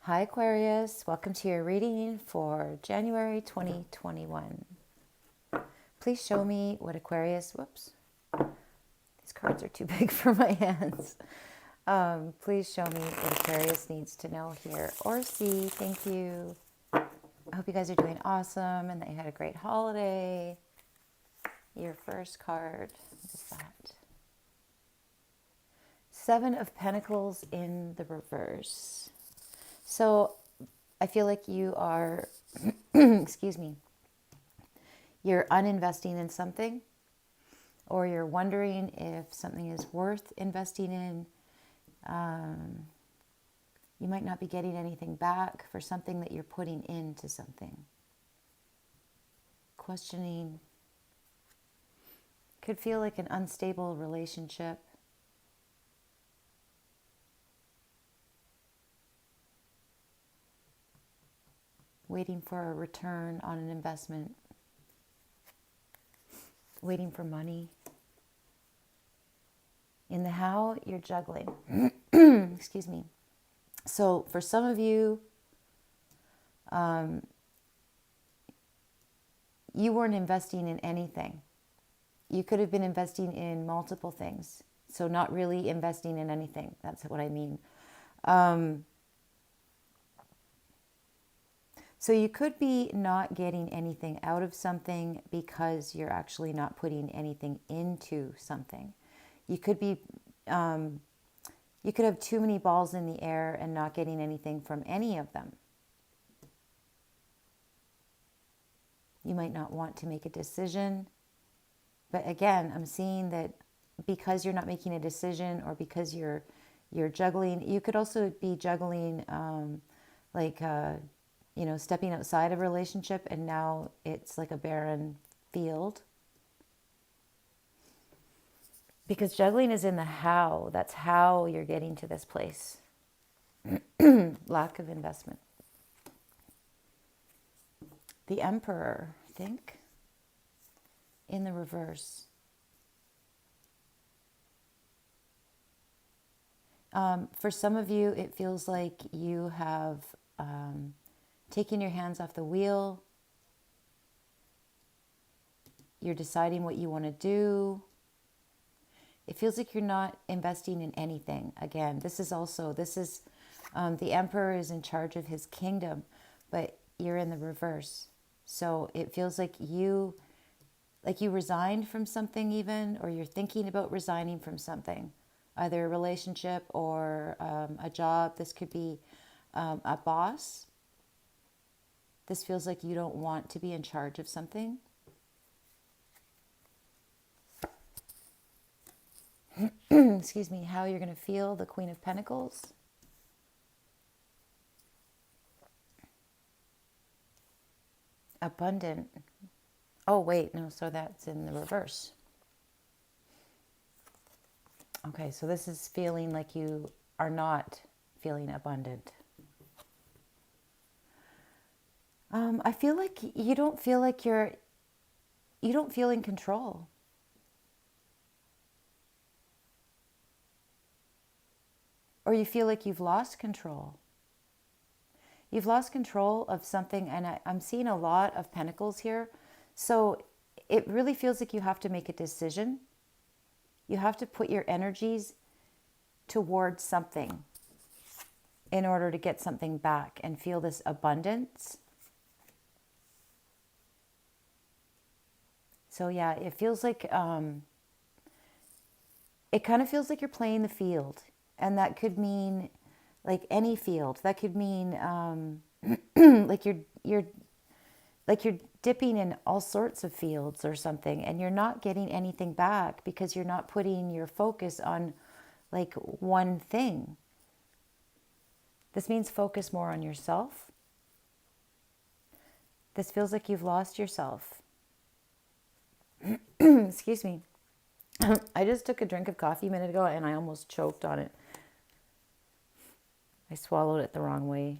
Hi Aquarius, welcome to your reading for January 2021. Please show me what Aquarius, whoops, these cards are too big for my hands. Please show me what Aquarius needs to know here or see. Thank you. I hope you guys are doing awesome and that you had a great holiday. Your first card is that. Seven of Pentacles in the reverse. So I feel like you are, excuse me, you're uninvesting in something, or you're wondering if something is worth investing in. You might not be getting anything back for something that you're putting into something. Questioning. Could feel like an unstable relationship. Waiting for a return on an investment. Waiting for money. In the how, you're juggling. Excuse me. So for some of you, you weren't investing in anything. You could have been investing in multiple things. So not really investing in anything. That's what I mean. So you could be not getting anything out of something because you're actually not putting anything into something. You could be, you could have too many balls in the air and not getting anything from any of them. You might not want to make a decision. But again, I'm seeing that because you're not making a decision or because you're juggling, you could also be juggling stepping outside of a relationship and now it's like a barren field. Because juggling is in the how. That's how you're getting to this place. Lack of investment. The Emperor, I think, in the reverse. For some of you, it feels like you have taken your hands off the wheel. You're deciding what you want to do. It feels like you're not investing in anything. Again, the Emperor is in charge of his kingdom, but you're in the reverse. So it feels like you resigned from something even, or you're thinking about resigning from something, either a relationship or a job. This could be a boss. This feels like you don't want to be in charge of something. Excuse me, how you're going to feel, the Queen of Pentacles. Abundant. Oh, wait, no, so that's in the reverse. Okay, so this is feeling like you are not feeling abundant. I feel like you don't feel in control. Or you feel like you've lost control. You've lost control of something, and I'm seeing a lot of pentacles here. So it really feels like you have to make a decision. You have to put your energies towards something in order to get something back and feel this abundance. So yeah, it feels like, it kind of feels like you're playing the field. And that could mean like any field. That could mean like you're dipping in all sorts of fields or something, and you're not getting anything back because you're not putting your focus on like one thing. This means focus more on yourself. This feels like you've lost yourself. Excuse me. I just took a drink of coffee a minute ago and I almost choked on it. I swallowed it the wrong way.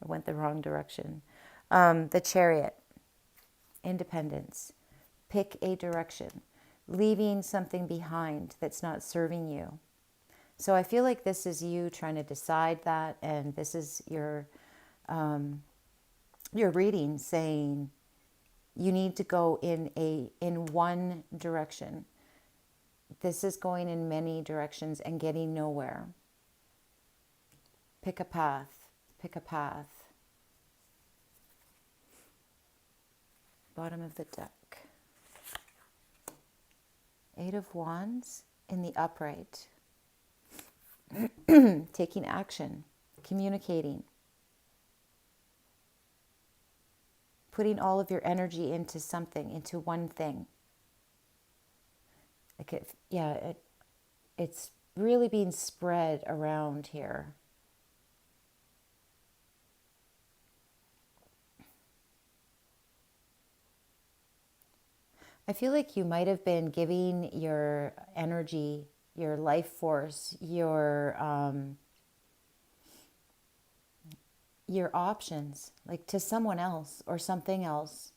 I went the wrong direction. The Chariot. Independence. Pick a direction. Leaving something behind that's not serving you. So I feel like this is you trying to decide that, and this is your reading saying you need to go in one direction. This is going in many directions and getting nowhere. Pick a path. Pick a path. Bottom of the deck. 8 of Wands in the upright. Taking action. Communicating. Putting all of your energy into something, into one thing. Like it's really being spread around here. I feel like you might have been giving your energy, your life force, your options, like to someone else or something else.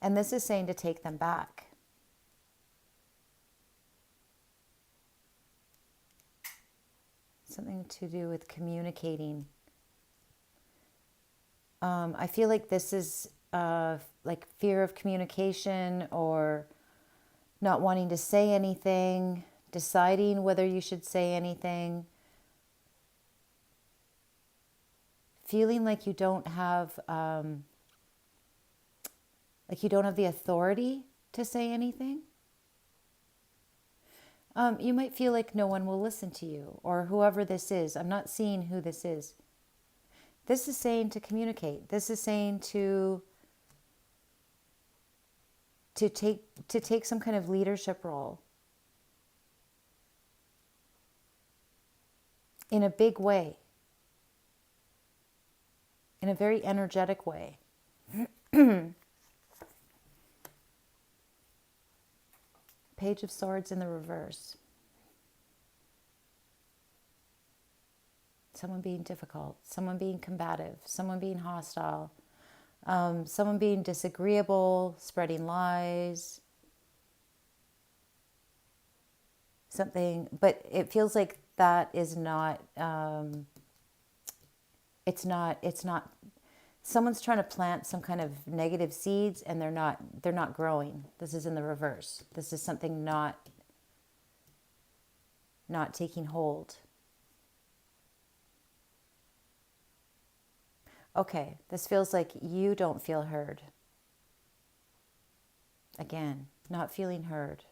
And this is saying to take them back. Something to do with communicating. I feel like this is like fear of communication, or not wanting to say anything, deciding whether you should say anything, feeling like you don't have the authority to say anything. You might feel like no one will listen to you, or whoever this is. I'm not seeing who this is. This is saying to communicate. This is saying to take some kind of leadership role in a big way, in a very energetic way. Page of Swords in the reverse. Someone being difficult, someone being combative, someone being hostile, someone being disagreeable, spreading lies, something. But it feels like that is not, it's not, someone's trying to plant some kind of negative seeds and they're not growing. This is in the reverse. This is something not taking hold. Okay, this feels like you don't feel heard. Again, not feeling heard.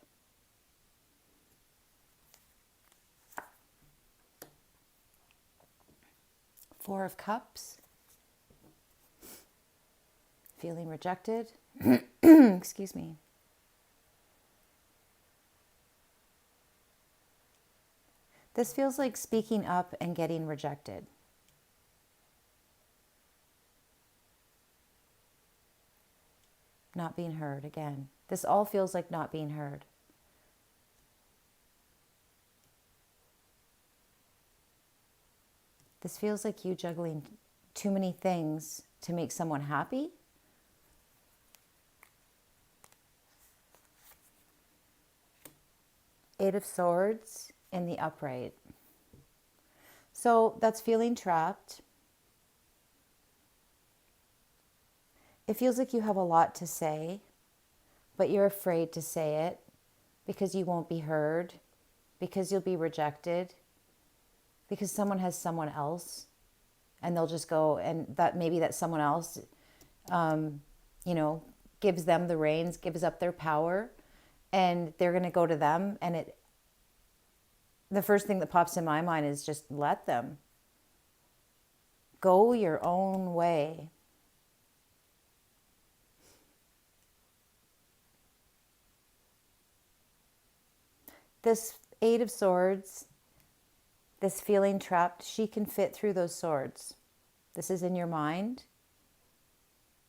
Four of Cups. Feeling rejected. Excuse me. This feels like speaking up and getting rejected. Not being heard again. This all feels like not being heard. This feels like you juggling too many things to make someone happy. Eight of Swords in the upright. So that's feeling trapped. It feels like you have a lot to say, but you're afraid to say it because you won't be heard, because you'll be rejected, because someone has someone else, and they'll just go, and that someone else, gives them the reins, gives up their power, and they're going to go to them. And the first thing that pops in my mind is just let them go your own way. This Eight of Swords, this feeling trapped, she can fit through those swords. This is in your mind.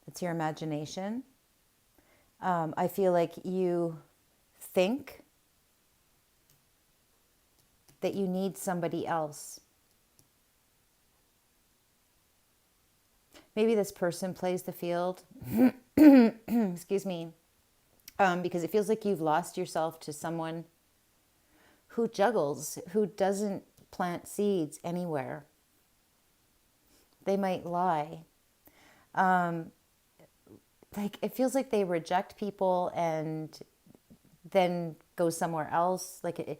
It's your imagination. I feel like you think that you need somebody else. Maybe this person plays the field. Excuse me. Because it feels like you've lost yourself to someone who juggles, who doesn't plant seeds anywhere. They might lie. Like it feels like they reject people and then go somewhere else. Like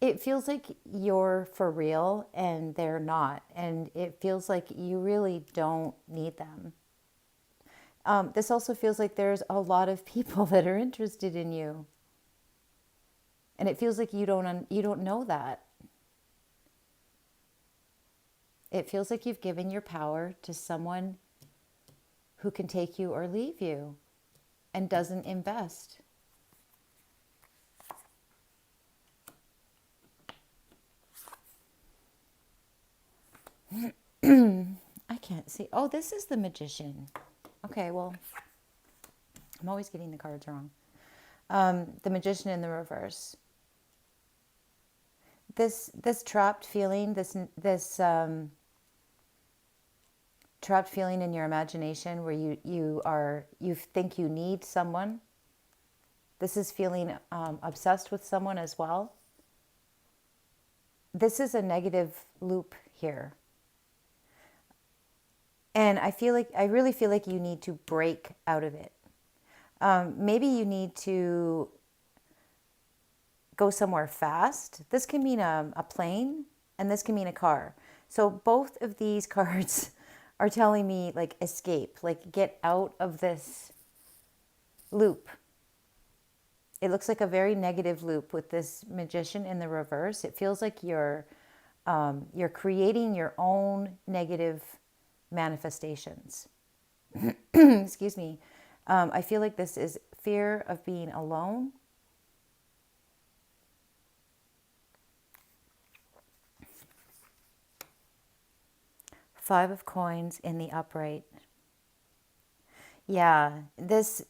it feels like you're for real and they're not. And it feels like you really don't need them. This also feels like there's a lot of people that are interested in you. And it feels like you don't know that. It feels like you've given your power to someone who can take you or leave you and doesn't invest. I can't see. Oh, this is the Magician. Okay, well, I'm always getting the cards wrong. The Magician in the reverse. This trapped feeling, this trapped feeling in your imagination where you think you need someone. This is feeling obsessed with someone as well. This is a negative loop here. And I really feel like you need to break out of it. Maybe you need to go somewhere fast. This can mean a plane, and this can mean a car. So both of these cards are telling me like escape, like get out of this loop. It looks like a very negative loop with this Magician in the reverse. It feels like you're creating your own negative manifestations. Excuse me. I feel like this is fear of being alone. Five of Coins in the upright. Yeah, this,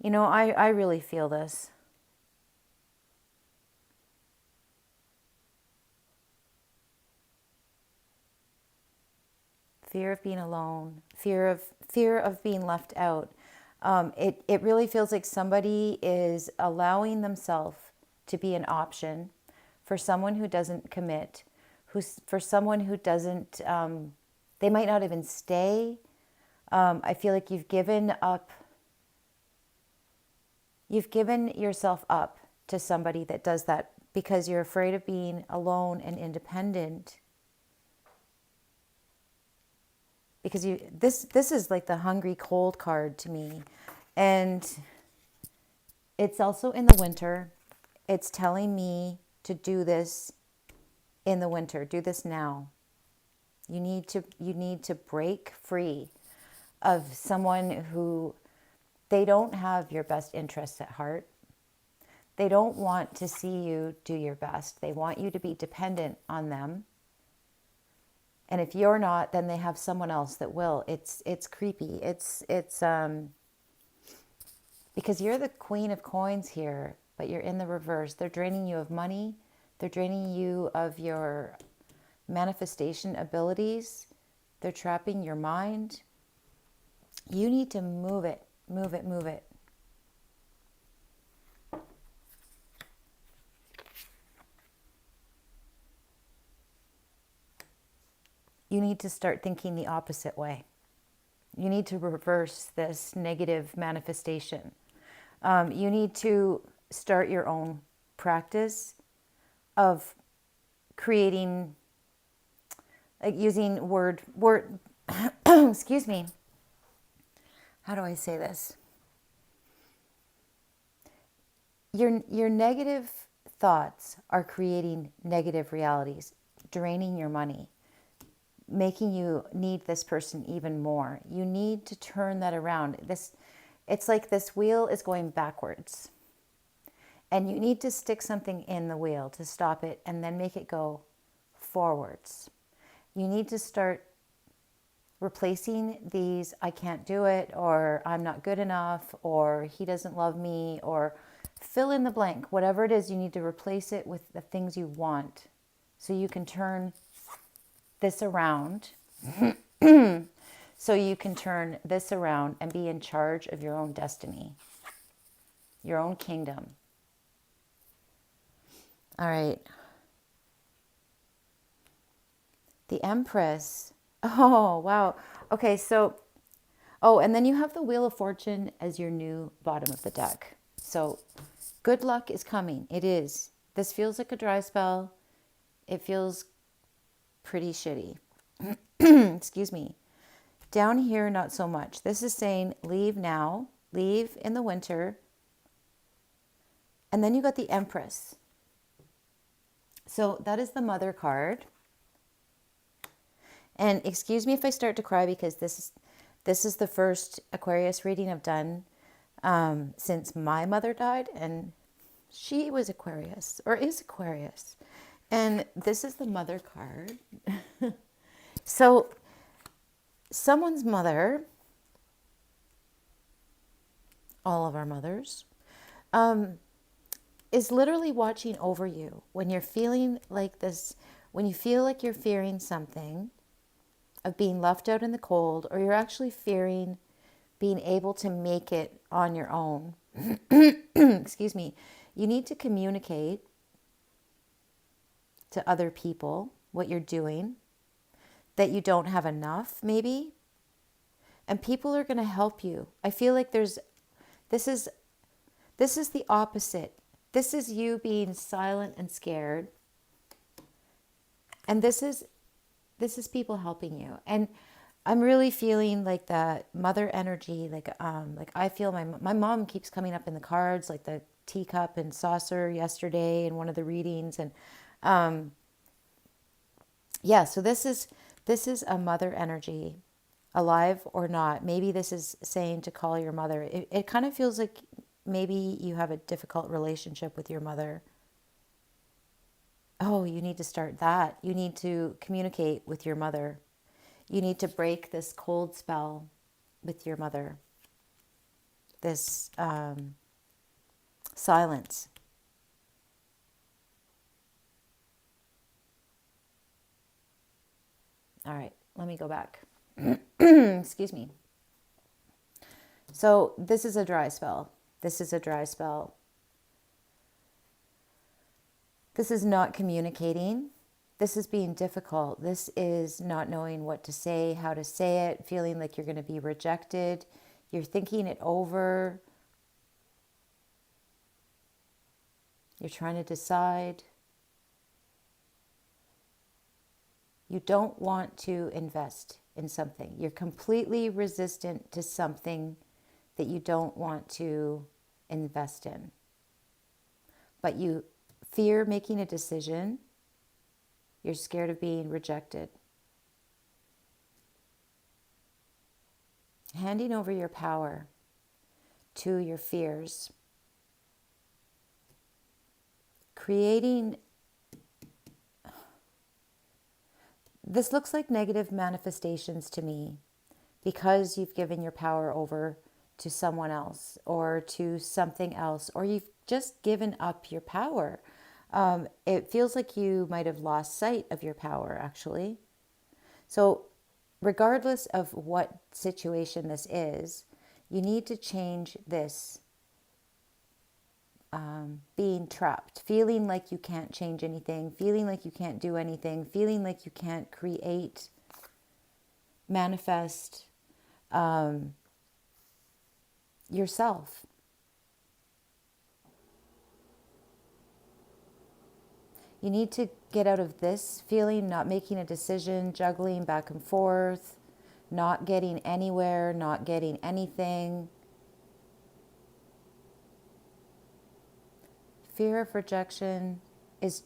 I really feel this. Fear of being alone, fear of being left out. It really feels like somebody is allowing themselves to be an option for someone who doesn't commit, for someone who doesn't, they might not even stay. I feel like you've given yourself up to somebody that does that because you're afraid of being alone and independent. Because this is like the hungry cold card to me. And it's also in the winter. It's telling me to do this in the winter. Do this now. You need to break free of someone who, they don't have your best interests at heart. They don't want to see you do your best. They want you to be dependent on them. And if you're not, then they have someone else that will. It's creepy. It's because you're the Queen of Coins here, but you're in the reverse. They're draining you of money. They're draining you of your manifestation abilities. They're trapping your mind. You need to move it, move it, move it. You need to start thinking the opposite way. You need to reverse this negative manifestation. You need to start your own practice of creating, like using word, excuse me. How do I say this? Your negative thoughts are creating negative realities, draining your money, making you need this person even more. You need to turn that around. It's like this wheel is going backwards. And you need to stick something in the wheel to stop it and then make it go forwards. You need to start replacing these I can't do it, or I'm not good enough, or he doesn't love me, or fill in the blank. Whatever it is, you need to replace it with the things you want so you can turn this around. So you can turn this around and be in charge of your own destiny, your own kingdom. All right. The Empress. Oh, wow. Okay, so, oh, and then you have the Wheel of Fortune as your new bottom of the deck. So, good luck is coming. It is. This feels like a dry spell. It feels pretty shitty. Excuse me. Down here, not so much. This is saying leave now, leave in the winter. And then you got the Empress. So that is the Mother card. And excuse me if I start to cry, because this is the first Aquarius reading I've done since my mother died, and she was Aquarius, or is Aquarius. And this is the Mother card. So someone's mother, all of our mothers, is literally watching over you when you're feeling like this, when you feel like you're fearing something of being left out in the cold, or you're actually fearing being able to make it on your own. Excuse me. You need to communicate to other people what you're doing, that you don't have enough, maybe. And people are going to help you. I feel like this is the opposite. This is you being silent and scared. And this is people helping you. And I'm really feeling like that mother energy. Like I feel my mom keeps coming up in the cards, like the teacup and saucer yesterday in one of the readings. And yeah, so this is a mother energy, alive or not. Maybe this is saying to call your mother. It kind of feels like maybe you have a difficult relationship with your mother. Oh, you need to start that. You need to communicate with your mother. You need to break this cold spell with your mother. This silence. All right, let me go back. Excuse me. So this is a dry spell. This is a dry spell. This is not communicating. This is being difficult. This is not knowing what to say, how to say it, feeling like you're going to be rejected. You're thinking it over. You're trying to decide. You don't want to invest in something. You're completely resistant to something that you don't want to invest in. But you fear making a decision. You're scared of being rejected. Handing over your power to your fears. Creating. This looks like negative manifestations to me, because you've given your power over to someone else or to something else, or you've just given up your power. It feels like you might have lost sight of your power, actually. So regardless of what situation this is, you need to change this being trapped, feeling like you can't change anything, feeling like you can't do anything, feeling like you can't create, manifest yourself. You need to get out of this feeling, not making a decision, juggling back and forth, not getting anywhere, not getting anything. Fear of rejection is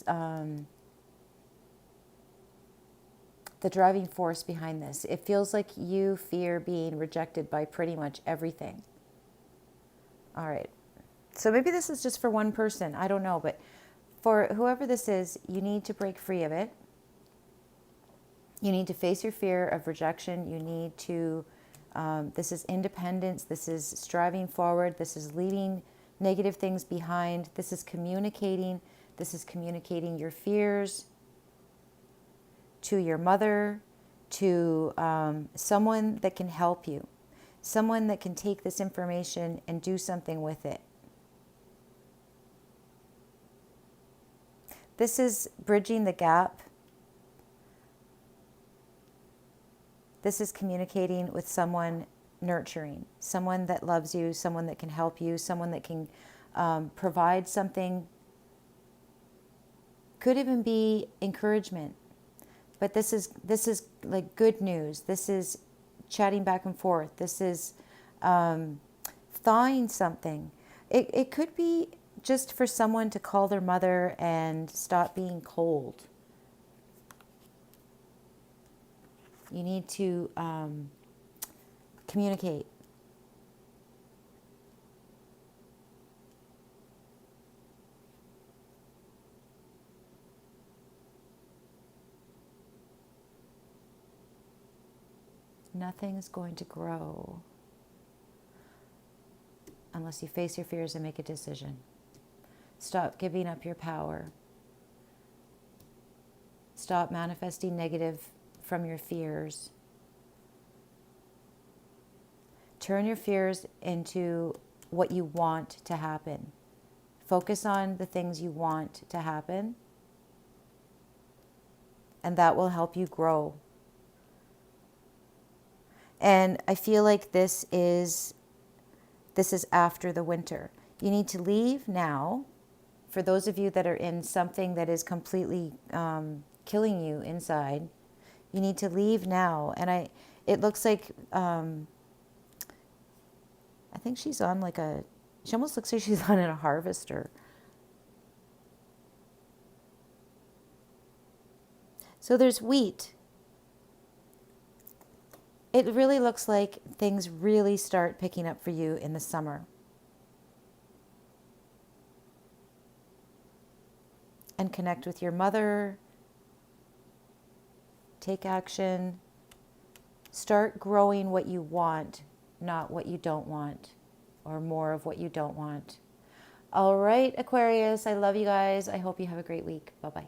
the driving force behind this. It feels like you fear being rejected by pretty much everything. All right. So maybe this is just for one person. I don't know. But for whoever this is, you need to break free of it. You need to face your fear of rejection. You need to, this is independence. This is striving forward. This is leaving negative things behind. This is communicating. This is communicating your fears to your mother, to someone that can help you, someone that can take this information and do something with it. This is bridging the gap. This is communicating with someone nurturing, someone that loves you, someone that can help you, someone that can provide something. Could even be encouragement. But this is like good news. This is chatting back and forth. This is thawing something. It could be just for someone to call their mother and stop being cold. You need to communicate. Nothing's going to grow unless you face your fears and make a decision. Stop giving up your power. Stop manifesting negative from your fears. Turn your fears into what you want to happen. Focus on the things you want to happen, and that will help you grow. And I feel like this is after the winter. You need to leave now. For those of you that are in something that is completely killing you inside, you need to leave now. And it looks like, I think she's on like she almost looks like she's on a harvester. So there's wheat. It really looks like things really start picking up for you in the summer. And connect with your mother. Take action. Start growing what you want, not what you don't want, or more of what you don't want. All right, Aquarius, I love you guys. I hope you have a great week. Bye-bye.